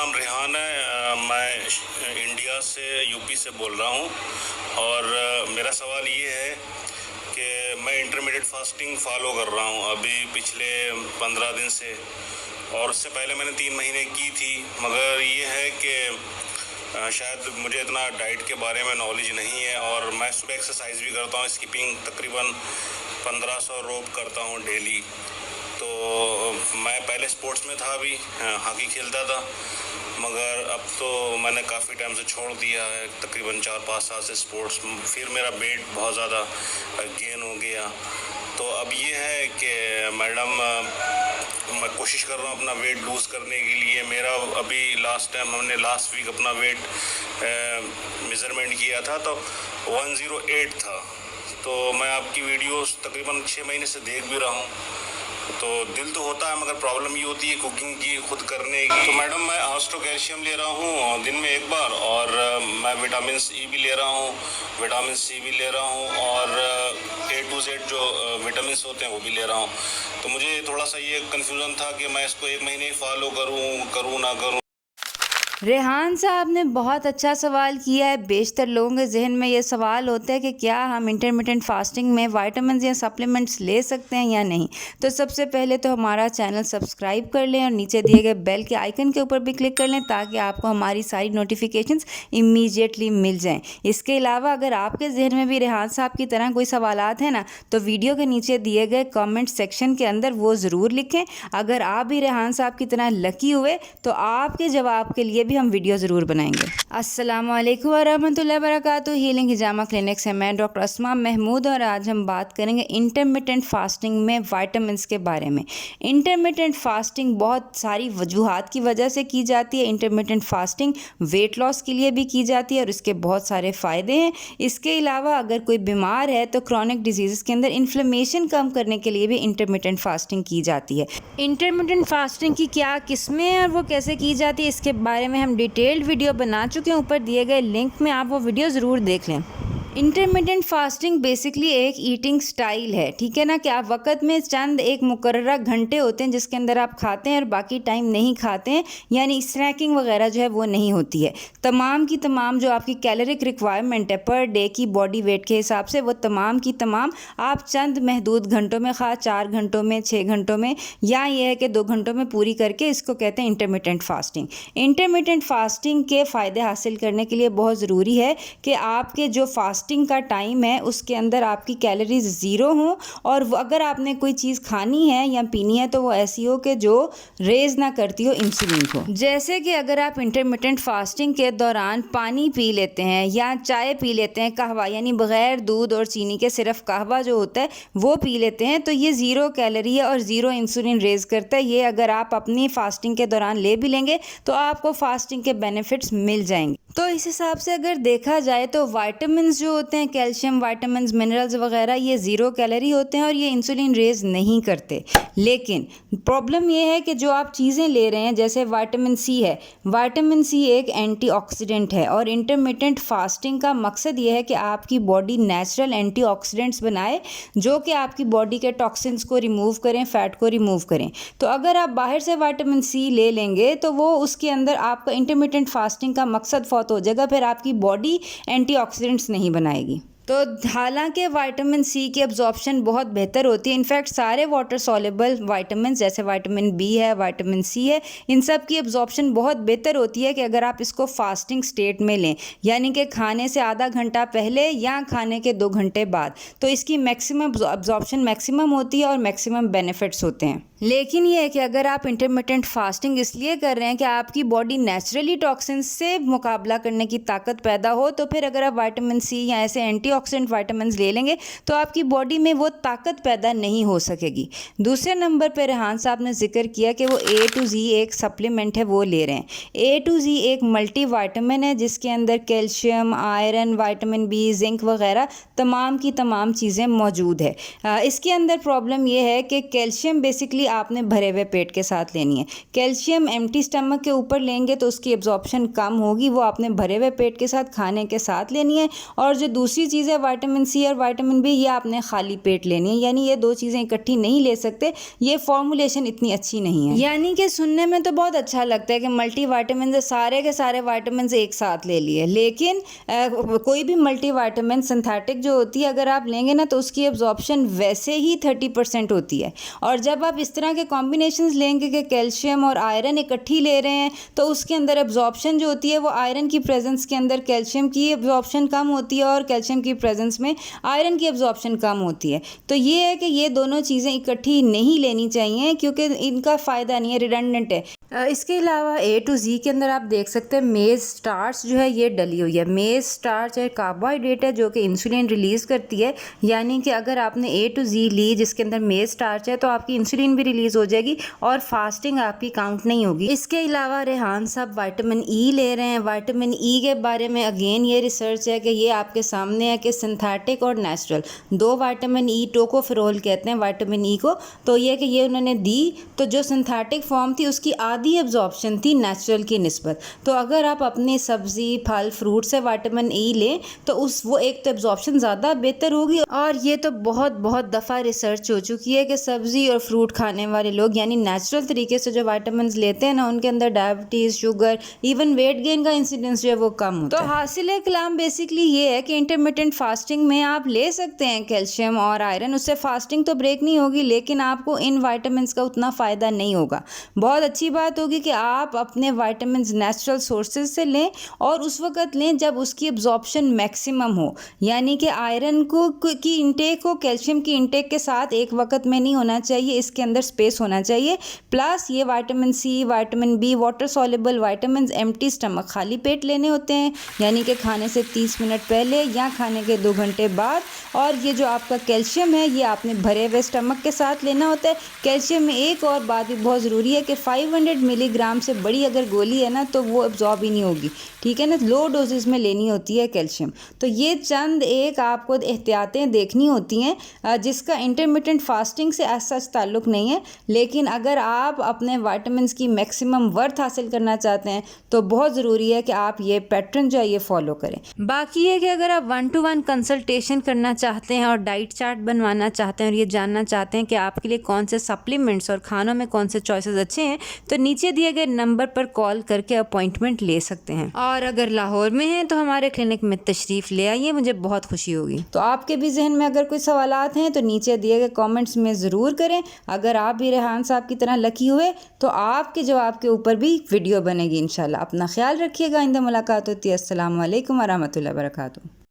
नाम रेहान है। मैं इंडिया से यूपी से बोल रहा हूँ और मेरा सवाल ये है कि मैं इंटरमीडिएट फास्टिंग फ़ॉलो कर रहा हूँ अभी पिछले 15 दिन से, और उससे पहले मैंने 3 महीने की थी। मगर ये है कि शायद मुझे इतना डाइट के बारे में नॉलेज नहीं है, और मैं सुबह एक्सरसाइज भी करता हूँ, स्किपिंग तकरीबन 1500 रोप करता हूँ डेली। तो मैं पहले स्पोर्ट्स में था, भी हॉकी खेलता था, मगर अब तो मैंने काफ़ी टाइम से छोड़ दिया है, तकरीबन 4-5 साल से स्पोर्ट्स। फिर मेरा वेट बहुत ज़्यादा गेन हो गया। तो अब ये है कि मैडम, मैं कोशिश कर रहा हूँ अपना वेट लूज़ करने के लिए। मेरा अभी लास्ट टाइम हमने लास्ट वीक अपना वेट मेज़रमेंट किया था तो 108 था। तो मैं आपकी वीडियोस तकरीबन 6 महीने से देख भी रहा हूँ, तो दिल तो होता है, मगर प्रॉब्लम ये होती है कुकिंग की, खुद करने की। तो मैडम, मैं आस्ट्रो कैल्शियम ले रहा हूँ दिन में एक बार, और मैं विटामिन ई भी ले रहा हूँ, विटामिन सी भी ले रहा हूँ, और A to Z जो विटामिन होते हैं वो भी ले रहा हूँ। तो मुझे थोड़ा सा ये कन्फ्यूज़न था कि मैं इसको 1 महीने ही फॉलो करूँ ना करूँ। रेहान साहब ने बहुत अच्छा सवाल किया है। बेशतर लोगों के जहन में ये सवाल होता है कि क्या हम इंटरमिटेंट फास्टिंग में विटामिन या सप्लीमेंट्स ले सकते हैं या नहीं। तो सबसे पहले तो हमारा चैनल सब्सक्राइब कर लें और नीचे दिए गए बेल के आइकन के ऊपर भी क्लिक कर लें, ताकि आपको हमारी सारी नोटिफिकेशंस इमीडिएटली मिल जाएं। इसके अलावा अगर आपके जहन में भी रेहान साहब की तरह कोई सवालात हैं ना, तो वीडियो के नीचे दिए गए कॉमेंट सेक्शन के अंदर वो ज़रूर लिखें। अगर आप भी रेहान साहब की तरह लकी हुए तो आपके जवाब के लिए भी हम वीडियो ज़रूर बनाएंगे। अस्सलाम वालेकुम वरहमतुल्लाहि वबरकातुहू। हीलिंग हिजामा क्लिनिक से मैं डॉक्टर अस्मा महमूद, और आज हम बात करेंगे इंटरमिटेंट फास्टिंग में विटामिन्स के बारे में। इंटरमिटेंट फास्टिंग बहुत सारी वजूहात की वजह से की जाती है। इंटरमिटेंट फास्टिंग वेट लॉस के लिए भी की जाती है और इसके बहुत सारे फ़ायदे हैं। इसके अलावा अगर कोई बीमार है तो क्रॉनिक डिजीज़ के अंदर इन्फ्लेमेशन कम करने के लिए भी इंटरमिटेंट फास्टिंग की जाती है। इंटरमिटेंट फास्टिंग की क्या किस्में हैं और वो कैसे की जाती है, इसके बारे में हम डिटेल्ड वीडियो बना चुके हैं। ऊपर दिए गए लिंक में आप वो वीडियो ज़रूर देख लें। इंटरमिटेंट फास्टिंग बेसिकली एक ईटिंग स्टाइल है, ठीक है ना, कि आप वक़्त में चंद एक मुकर्ररा घंटे होते हैं जिसके अंदर आप खाते हैं और बाकी टाइम नहीं खाते हैं, यानी स्नैकिंग वगैरह जो है वो नहीं होती है। तमाम की तमाम जो आपकी कैलोरिक रिक्वायरमेंट है पर डे की बॉडी वेट के हिसाब से, वो तमाम की तमाम आप चंद महदूद घंटों में, खा 4 घंटों में, 6 घंटों में, या ये है कि 2 घंटों में पूरी करके, इसको कहते हैं इंटरमिटेंट फास्टिंग। इंटरमिटेंट फास्टिंग के फ़ायदे हासिल करने के लिए बहुत ज़रूरी है कि आपके जो फास्टिंग का टाइम है उसके अंदर आपकी कैलोरीज ज़ीरो हों, और अगर आपने कोई चीज़ खानी है या पीनी है तो वो ऐसी हो कि जो रेज़ ना करती हो इंसुलिन को। जैसे कि अगर आप इंटरमिटेंट फास्टिंग के दौरान पानी पी लेते हैं या चाय पी लेते हैं, कहवा यानी बग़ैर दूध और चीनी के सिर्फ कहवा जो होता है वो पी लेते हैं, तो ये ज़ीरो कैलोरी है और ज़ीरो इंसुलिन रेज़ करता है। ये अगर आप अपनी फास्टिंग के दौरान ले भी लेंगे तो आपको फास्टिंग के बेनिफिट्स मिल जाएंगे। तो इस हिसाब से अगर देखा जाए तो विटामिन्स जो होते हैं, कैल्शियम, विटामिन्स, मिनरल्स वगैरह, ये ज़ीरो कैलोरी होते हैं और ये इंसुलिन रेज़ नहीं करते। लेकिन प्रॉब्लम ये है कि जो आप चीज़ें ले रहे हैं, जैसे विटामिन सी है, विटामिन सी एक एंटीऑक्सीडेंट है, और इंटरमिटेंट फास्टिंग का मकसद ये है कि आपकी बॉडी नेचुरल एंटीऑक्सीडेंट्स बनाए जो कि आपकी बॉडी के टॉक्सिन्स को रिमूव करें, फ़ैट को रिमूव करें। तो अगर आप बाहर से विटामिन सी ले लेंगे तो वो उसके अंदर आपका इंटरमिटेंट फास्टिंग का मकसद फौत हो जाएगा, फिर आपकी बॉडी एंटीऑक्सीडेंट्स नहीं बनाएगी। तो हालांकि विटामिन सी की अब्जॉर्प्शन बहुत बेहतर होती है, इनफैक्ट सारे वाटर सॉल्युबल विटामिन जैसे विटामिन बी है, विटामिन सी है, इन सब की अब्जॉर्प्शन बहुत बेहतर होती है कि अगर आप इसको फास्टिंग स्टेट में लें, यानी कि खाने से आधा घंटा पहले या खाने के 2 घंटे बाद, तो इसकी मैक्सिमम अब्जॉर्प्शन मैक्सिमम होती है और मैक्सिमम बेनिफिट्स होते हैं। लेकिन ये है कि अगर आप इंटरमिटेंट फास्टिंग इसलिए कर रहे हैं कि आपकी बॉडी नेचुरली टॉक्सिन्स से मुकाबला करने की ताकत पैदा हो, तो फिर अगर आप विटामिन सी या ऐसे एंटीऑक्सीडेंट विटामिन्स ले लेंगे तो आपकी बॉडी में वो ताकत पैदा नहीं हो सकेगी। दूसरे नंबर पर रेहान साहब ने जिक्र किया कि वो A to Z एक सप्लीमेंट है वो ले रहे हैं। A to Z एक मल्टी विटामिन है जिसके अंदर calcium, iron, vitamin B, zinc वगैरह तमाम की तमाम चीज़ें मौजूद है। इसके अंदर प्रॉब्लम ये है कि कैल्शियम बेसिकली भी आपने भरे हुए पेट के साथ लेनी है। कैल्शियम एम्प्टी स्टमक के ऊपर लेंगे तो उसकी एब्जॉर्प्शन कम होगी, वो आपने भरे हुए पेट के साथ खाने के साथ लेनी है। और जो दूसरी चीज़ है विटामिन सी और विटामिन बी, ये आपने खाली पेट लेनी है, यानी ये दो चीज़ें इकट्ठी नहीं ले सकते, ये फॉर्मुलेशन इतनी अच्छी नहीं है। यानी कि सुनने में तो बहुत अच्छा लगता है कि मल्टी विटामिन से सारे के सारे विटामिन एक साथ ले लिए, लेकिन कोई भी मल्टी विटामिन सिंथेटिक जो होती है अगर आप लेंगे ना तो उसकी एब्जॉर्प्शन वैसे ही 30% होती है। और जब आप इस तरह के कॉम्बिनेशंस लेंगे कि कैल्शियम और आयरन इकट्ठी ले रहे हैं तो उसके अंदर एब्जॉर्प्शन जो होती है वो आयरन की प्रेजेंस के अंदर कैल्शियम की एब्जॉर्प्शन कम होती है और कैल्शियम की प्रेजेंस में आयरन की एब्जॉर्प्शन कम होती है। तो ये है कि ये दोनों चीज़ें इकट्ठी नहीं लेनी चाहिए क्योंकि इनका फ़ायदा नहीं है, रिडंडेंट है। इसके अलावा A to Z के अंदर आप देख सकते हैं मेज़ स्टार्च जो है ये डली हुई है। मेज़ स्टार्च है, कार्बोहाइड्रेट है जो कि इंसुलिन रिलीज़ करती है, यानी कि अगर आपने A to Z ली जिसके अंदर मेज़ स्टार्च है तो आपकी इंसुलिन भी रिलीज़ हो जाएगी और फास्टिंग आपकी काउंट नहीं होगी। इसके अलावा रेहान साहब विटामिन E ले रहे हैं। विटामिन E के बारे में अगेन ये रिसर्च है कि ये आपके सामने है कि सिंथेटिक और नेचुरल दो विटामिन E, टोकोफेरोल कहते हैं विटामिन E को, तो ये कि ये उन्होंने दी तो जो सिंथेटिक फॉर्म थी उसकी आधी एब्जॉर्प्शन थी नेचुरल की निस्बत। तो अगर आप अपनी सब्ज़ी फल फ्रूट से विटामिन E लें तो वो एक तो एब्जॉर्प्शन ज़्यादा बेहतर होगी और ये तो बहुत दफ़ा रिसर्च हो चुकी है कि सब्ज़ी और फ्रूट खाने वाले लोग यानी नेचुरल तरीके से जो विटामिन लेते हैं ना उनके अंदर diabetes, sugar, even weight gain का इंसिडेंस जो है वो कम होता है। तो हासिल कलाम बेसिकली ये है कि इंटरमिटेंट फास्टिंग में आप ले सकते हैं कैल्शियम और आयरन, उससे फास्टिंग तो ब्रेक नहीं होगी लेकिन आपको इन विटामिन का उतना फ़ायदा नहीं होगा। बहुत अच्छी बात होगी कि आप अपने विटामिन नेचुरल सोर्सेज से लें और उस वक़्त लें जब उसकी एब्जॉर्प्शन मैक्सिमम हो, यानी कि आयरन की इंटेक हो कैल्शियम की इंटेक के साथ एक वक्त में नहीं होना चाहिए, इसके अंदर स्पेस होना चाहिए। प्लस ये vitamin C, vitamin B, water soluble vitamin empty stomach खाली पेट लेने होते हैं, यानी कि खाने से 30 मिनट पहले या खाने के 2 घंटे बाद। और ये जो आपका कैल्शियम है ये आपने भरे हुए स्टमक के साथ लेना होता है। कैल्शियम में एक और बात भी बहुत ज़रूरी है कि 500 मिलीग्राम से बड़ी अगर गोली है ना तो वो एब्जॉर्ब ही नहीं होगी, ठीक है ना, लो डोजेस में लेनी होती है कैल्शियम। तो ये चंद एक आपको एहतियातें देखनी होती हैं जिसका इंटरमिटेंट फास्टिंग से ऐसा ताल्लुक़ नहीं है, लेकिन अगर आप अपने विटामिन की मैक्सिमम वर्थ हासिल करना चाहते हैं तो बहुत ज़रूरी है कि आप ये पैटर्न जो है ये फॉलो करें। बाकी है कि अगर आप 1-to-1 कंसल्टेशन करना चाहते हैं और डाइट चार्ट बनवाना चाहते हैं और ये जानना चाहते हैं कि आपके लिए कौन से सप्लीमेंट्स और खानों में कौन से चॉइसेस अच्छे हैं तो नीचे दिए गए नंबर पर कॉल करके अपॉइंटमेंट ले सकते हैं। और अगर लाहौर में हैं तो हमारे क्लिनिक में तशरीफ़ ले आइए, मुझे बहुत खुशी होगी। तो आपके भी जहन में अगर कोई सवालात हैं तो नीचे दिए गए कमेंट्स में ज़रूर करें। अगर आप भी रेहान साहब की तरह लकी हुए तो आपके जवाब के ऊपर भी वीडियो बनेगी इंशाल्लाह। अपना ख्याल रखिएगा, आइंदा मुलाकात होती है। अस्सलाम वालेकुम व रहमतुल्लाहि व बरकातुहू।